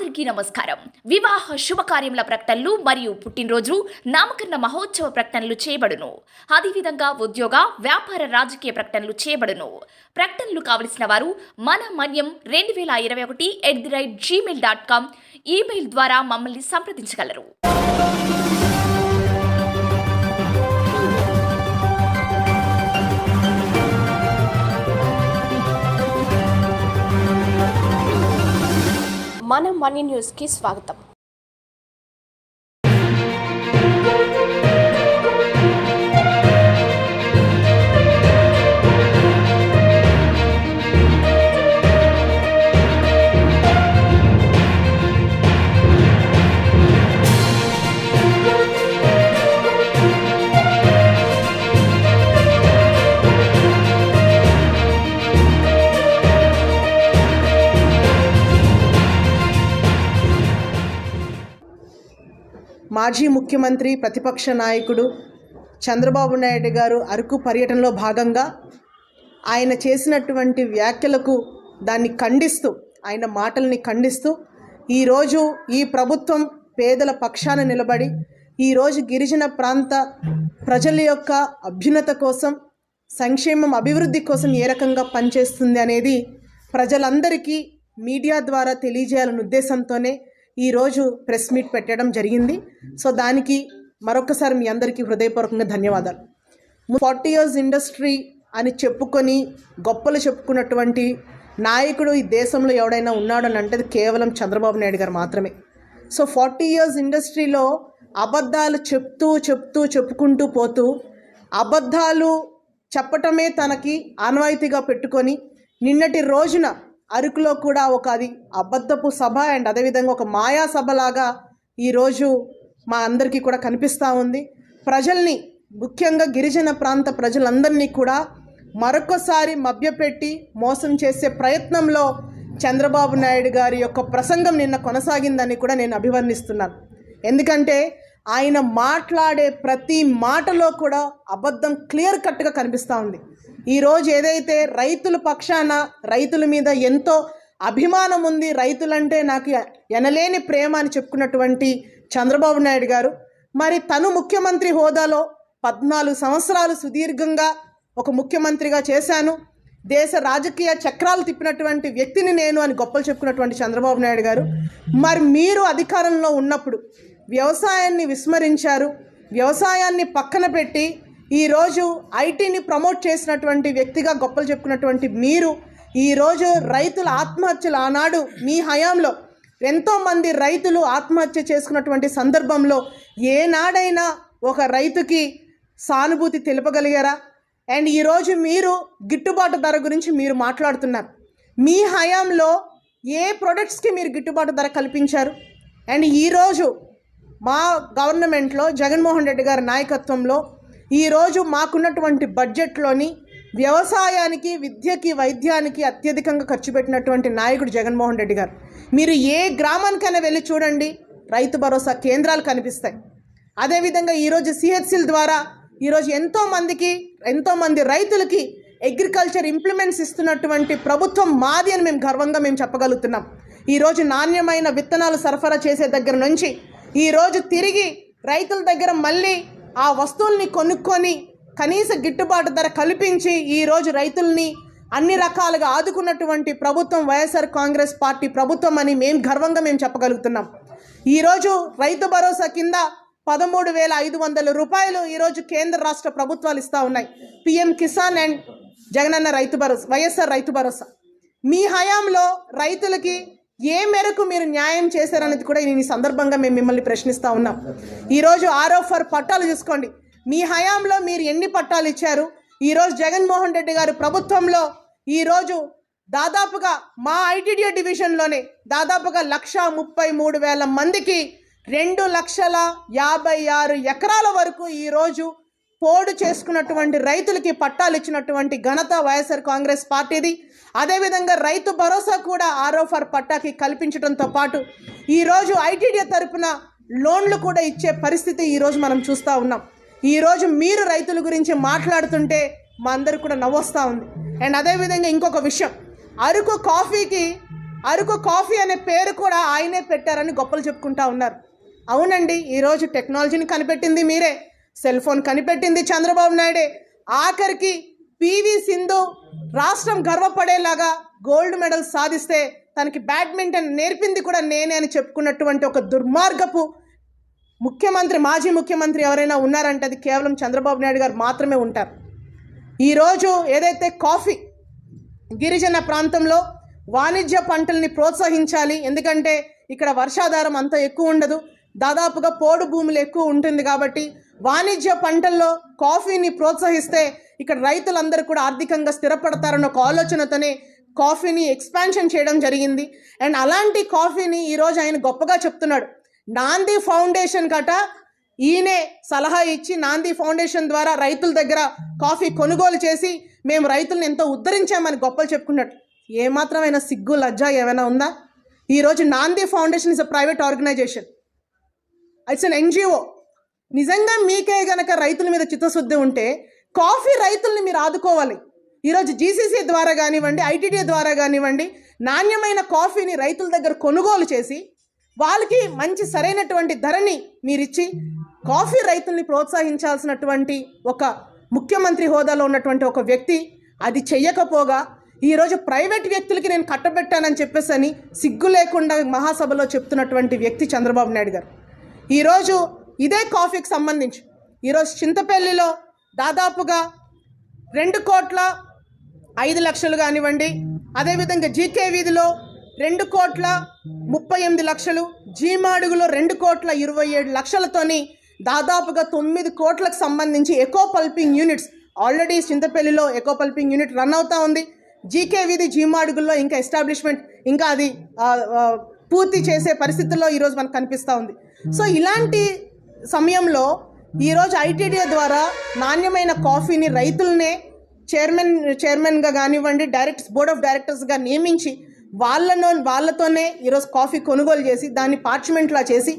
అందరికీ నమస్కారం. వివాహ శుభకార్యముల ప్రకటనలు మరియు పుట్టినరోజు నామకరణ మహోత్సవ ప్రకటనలు చేయబడును. అదేవిధంగా ఉద్యోగ వ్యాపార రాజకీయ ప్రకటనలు చేయబడును. ప్రకటనలు కావలసిన వారు మన మన్యం 2021@gmail.com ఈమెయిల్ ద్వారా మమ్మల్ని సంప్రదించగలరు. మన మనీ న్యూస్కి స్వాగతం. మాజీ ముఖ్యమంత్రి ప్రతిపక్ష నాయకుడు చంద్రబాబు నాయుడు గారు అరకు పర్యటనలో భాగంగా ఆయన చేసినటువంటి వ్యాఖ్యలకు దాన్ని ఖండిస్తూ, ఆయన మాటల్ని ఖండిస్తూ ఈరోజు ఈ ప్రభుత్వం పేదల పక్షాన నిలబడి ఈరోజు గిరిజన ప్రాంత ప్రజల యొక్క అభ్యున్నత కోసం, సంక్షేమం అభివృద్ధి కోసం ఏ రకంగా పనిచేస్తుంది అనేది ప్రజలందరికీ మీడియా ద్వారా తెలియజేయాలనే ఉద్దేశంతోనే ఈరోజు ప్రెస్ మీట్ పెట్టడం జరిగింది. సో దానికి మరొకసారి మీ అందరికీ హృదయపూర్వకంగా ధన్యవాదాలు. 40 years ఇండస్ట్రీ అని చెప్పుకొని గొప్పలు చెప్పుకున్నటువంటి నాయకుడు ఈ దేశంలో ఎవడైనా ఉన్నాడని అంటే కేవలం చంద్రబాబు నాయుడు గారు మాత్రమే. సో 40 years ఇండస్ట్రీలో అబద్ధాలు చెప్పుకుంటూ పోతూ అబద్ధాలు చెప్పటమే తనకి ఆనవాయితీగా పెట్టుకొని నిన్నటి రోజున అరకులో కూడా ఒక అది అబద్ధపు సభ అండ్ అదేవిధంగా ఒక మాయా సభలాగా ఈరోజు మా అందరికీ కూడా కనిపిస్తూ ఉంది. ప్రజల్ని, ముఖ్యంగా గిరిజన ప్రాంత ప్రజలందరినీ కూడా మరొకసారి మభ్యపెట్టి మోసం చేసే ప్రయత్నంలో చంద్రబాబు నాయుడు గారి యొక్క ప్రసంగం నిన్న కొనసాగిందని కూడా నేను అభివర్ణిస్తున్నాను. ఎందుకంటే ఆయన మాట్లాడే ప్రతి మాటలో కూడా అబద్ధం క్లియర్ కట్గా కనిపిస్తూ ఉంది. ఈరోజు ఏదైతే రైతుల పక్షాన, రైతుల మీద ఎంతో అభిమానం ఉంది, రైతులంటే నాకు ఎనలేని ప్రేమ అని చెప్పుకున్నటువంటి చంద్రబాబు నాయుడు గారు మరి తను ముఖ్యమంత్రి హోదాలో 14 సంవత్సరాలు సుదీర్ఘంగా ఒక ముఖ్యమంత్రిగా చేశాను, దేశ రాజకీయ చక్రాలు తిప్పినటువంటి వ్యక్తిని నేను అని గొప్పలు చెప్పుకున్నటువంటి చంద్రబాబు నాయుడు గారు మరి మీరు అధికారంలో ఉన్నప్పుడు వ్యవసాయాన్ని విస్మరించారు. వ్యవసాయాన్ని పక్కన పెట్టి ఈరోజు ఐటీని ప్రమోట్ చేసినటువంటి వ్యక్తిగా గొప్పలు చెప్పుకున్నటువంటి మీరు ఈరోజు రైతుల ఆత్మహత్యలు ఆనాడు మీ హయాంలో ఎంతోమంది రైతులు ఆత్మహత్య చేసుకున్నటువంటి సందర్భంలో ఏనాడైనా ఒక రైతుకి సానుభూతి తెలుపగలిగారా? అండ్ ఈరోజు మీరు గిట్టుబాటు ధర గురించి మీరు మాట్లాడుతున్నారు. మీ హయాంలో ఏ ప్రొడక్ట్స్కి మీరు గిట్టుబాటు ధర కల్పించారు? అండ్ ఈరోజు మా గవర్నమెంట్లో జగన్మోహన్ రెడ్డి గారి నాయకత్వంలో ఈరోజు మాకున్నటువంటి బడ్జెట్లోని వ్యవసాయానికి, విద్యకి, వైద్యానికి అత్యధికంగా ఖర్చు పెట్టినటువంటి నాయకుడు జగన్మోహన్ రెడ్డి గారు. మీరు ఏ గ్రామానికైనా వెళ్ళి చూడండి, రైతు భరోసా కేంద్రాలు కనిపిస్తాయి. అదేవిధంగా ఈరోజు సిహెచ్సిల ద్వారా ఈరోజు ఎంతోమంది రైతులకి అగ్రికల్చర్ ఇంప్లిమెంట్స్ ఇస్తున్నటువంటి ప్రభుత్వం మాది అని మేము గర్వంగా చెప్పగలుగుతున్నాం. ఈరోజు నాణ్యమైన విత్తనాలు సరఫరా చేసే దగ్గర నుంచి ఈరోజు తిరిగి రైతుల దగ్గర మళ్ళీ ఆ వస్తువుల్ని కొనుక్కొని కనీస గిట్టుబాటు ధర కల్పించి ఈరోజు రైతుల్ని అన్ని రకాలుగా ఆదుకున్నటువంటి ప్రభుత్వం వైఎస్ఆర్ కాంగ్రెస్ పార్టీ ప్రభుత్వం అని గర్వంగా చెప్పగలుగుతున్నాం. ఈరోజు రైతు భరోసా కింద 13,500 రూపాయలు ఈరోజు కేంద్ర రాష్ట్ర ప్రభుత్వాలు ఇస్తూ ఉన్నాయి. PM Kisan and Jagananna Rythu Bharosa, YSR Rythu Bharosa. మీ హయాంలో రైతులకి ఏ మేరకు మీరు న్యాయం చేశారనేది కూడా ఈ సందర్భంగా మేము మిమ్మల్ని ప్రశ్నిస్తూ ఉన్నాం. ఈరోజు RO4 పట్టాలు చూసుకోండి, మీ హయాంలో మీరు ఎన్ని పట్టాలు ఇచ్చారు? ఈరోజు జగన్మోహన్ రెడ్డి గారి ప్రభుత్వంలో ఈరోజు దాదాపుగా మా ఐటీడీఏ డివిజన్లోనే దాదాపుగా 1,33,000 మందికి 2,56,000 ఎకరాల వరకు ఈరోజు పోడు చేసుకున్నటువంటి రైతులకి పట్టాలు ఇచ్చినటువంటి ఘనత వైఎస్ఆర్ కాంగ్రెస్ పార్టీది. అదేవిధంగా రైతు భరోసా కూడా RO4 పట్టాకి కల్పించడంతో పాటు ఈరోజు ఐటీడీఏ తరపున లోన్లు కూడా ఇచ్చే పరిస్థితి ఈరోజు మనం చూస్తూ ఉన్నాం. ఈరోజు మీరు రైతుల గురించి మాట్లాడుతుంటే మా అందరికి కూడా నవ్వొస్తూ ఉంది. అండ్ అదేవిధంగా ఇంకొక విషయం, అరకు కాఫీకి అరకు కాఫీ అనే పేరు కూడా ఆయనే పెట్టారని గొప్పలు చెప్పుకుంటా ఉన్నారు. అవునండి, ఈరోజు టెక్నాలజీని కనిపెట్టింది మీరే, సెల్ ఫోన్ కనిపెట్టింది చంద్రబాబు నాయుడే. ఆఖరికి పివి సింధు రాష్ట్రం గర్వపడేలాగా గోల్డ్ మెడల్ సాధిస్తే తనకి బ్యాడ్మింటన్ నేర్పింది కూడా నేనే అని చెప్పుకున్నటువంటి ఒక దుర్మార్గపు ముఖ్యమంత్రి, మాజీ ముఖ్యమంత్రి ఎవరైనా ఉన్నారంటే అది కేవలం చంద్రబాబు నాయుడు గారు మాత్రమే ఉంటారు. ఈరోజు ఏదైతే కాఫీ గిరిజన ప్రాంతంలో వాణిజ్య పంటల్ని ప్రోత్సహించాలి, ఎందుకంటే ఇక్కడ వర్షాధారం అంత ఎక్కువ ఉండదు, దాదాపుగా పోడు భూములు ఎక్కువ ఉంటుంది కాబట్టి వాణిజ్య పంటల్లో కాఫీని ప్రోత్సహిస్తే ఇక్కడ రైతులందరూ కూడా ఆర్థికంగా స్థిరపడతారన్న ఒక ఆలోచనతోనే కాఫీని ఎక్స్పాన్షన్ చేయడం జరిగింది. అండ్ అలాంటి కాఫీని ఈరోజు ఆయన గొప్పగా చెప్తున్నాడు. నాంది ఫౌండేషన్ గట ఈయనే సలహా ఇచ్చి నాంది ఫౌండేషన్ ద్వారా రైతుల దగ్గర కాఫీ కొనుగోలు చేసి మేము రైతులను ఎంతో ఉద్ధరించామని గొప్పలు చెప్పుకున్నట్టు ఏమాత్రమైన సిగ్గు లజ్జ ఏమైనా ఉందా? ఈరోజు Naandi foundation is a private organisation, it's an NGO. నిజంగా మీకే గనక రైతుల మీద చిత్తశుద్ధి ఉంటే కాఫీ రైతుల్ని మీరు ఆదుకోవాలి. ఈరోజు జీసీసీ ద్వారా కానివ్వండి, ఐటీడీ ద్వారా కానివ్వండి, నాణ్యమైన కాఫీని రైతుల దగ్గర కొనుగోలు చేసి వాళ్ళకి మంచి సరైనటువంటి ధరని మీరిచ్చి కాఫీ రైతుల్ని ప్రోత్సహించాల్సినటువంటి ఒక ముఖ్యమంత్రి హోదాలో ఉన్నటువంటి ఒక వ్యక్తి అది చెయ్యకపోగా ఈరోజు ప్రైవేట్ వ్యక్తులకి నేను కట్టబెట్టానని చెప్పేసి సిగ్గు లేకుండా మహాసభలో చెప్తున్నటువంటి వ్యక్తి చంద్రబాబు నాయుడు గారు. ఈరోజు ఇదే కాఫీకి సంబంధించి ఈరోజు చింతపల్లిలో దాదాపుగా 2,05,00,000 కానివ్వండి, అదేవిధంగా జీకే వీధిలో 2,38,00,000, జీమాడుగులో 2,27,00,000తోని దాదాపుగా 9 కోట్లకు సంబంధించి ఎకో పల్పింగ్ యూనిట్స్ ఆల్రెడీ చింతపల్లిలో ఎకో పల్పింగ్ యూనిట్ రన్ అవుతూ ఉంది. జీకే వీధి జీమాడుగుల్లో ఇంకా ఎస్టాబ్లిష్మెంట్ ఇంకా అది పూర్తి చేసే పరిస్థితుల్లో ఈరోజు మనకు కనిపిస్తూ ఉంది. సో ఇలాంటి సమయంలో ఈరోజు ఐటీడీ ద్వారా నాణ్యమైన కాఫీని రైతులనే చైర్మన్గా కానివ్వండి, బోర్డ్ ఆఫ్ డైరెక్టర్స్గా నియమించి వాళ్ళతోనే ఈరోజు కాఫీ కొనుగోలు చేసి దాన్ని పార్చ్మెంట్లా చేసి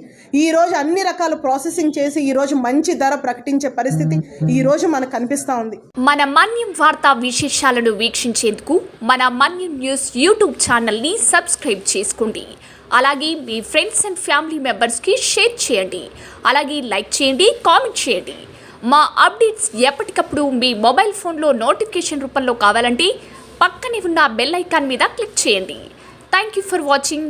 ఈరోజు అన్ని రకాల ప్రాసెసింగ్ చేసి ఈరోజు మంచి ధర ప్రకటించే పరిస్థితి ఈరోజు మనకు కనిపిస్తూ ఉంది. మన మన్యం వార్తా విశేషాలను వీక్షించేందుకు మన మన్యం న్యూస్ యూట్యూబ్ ఛానల్ని సబ్స్క్రైబ్ చేసుకోండి. అలాగే మీ ఫ్రెండ్స్ అండ్ ఫ్యామిలీ మెంబర్స్కి షేర్ చేయండి. అలాగే లైక్ చేయండి, కామెంట్ చేయండి. మా అప్డేట్స్ ఎప్పటికప్పుడు మీ మొబైల్ ఫోన్లో నోటిఫికేషన్ రూపంలో కావాలంటే పక్కనే ఉన్న బెల్ ఐకాన్ మీద క్లిక్ చేయండి. Thank you for watching.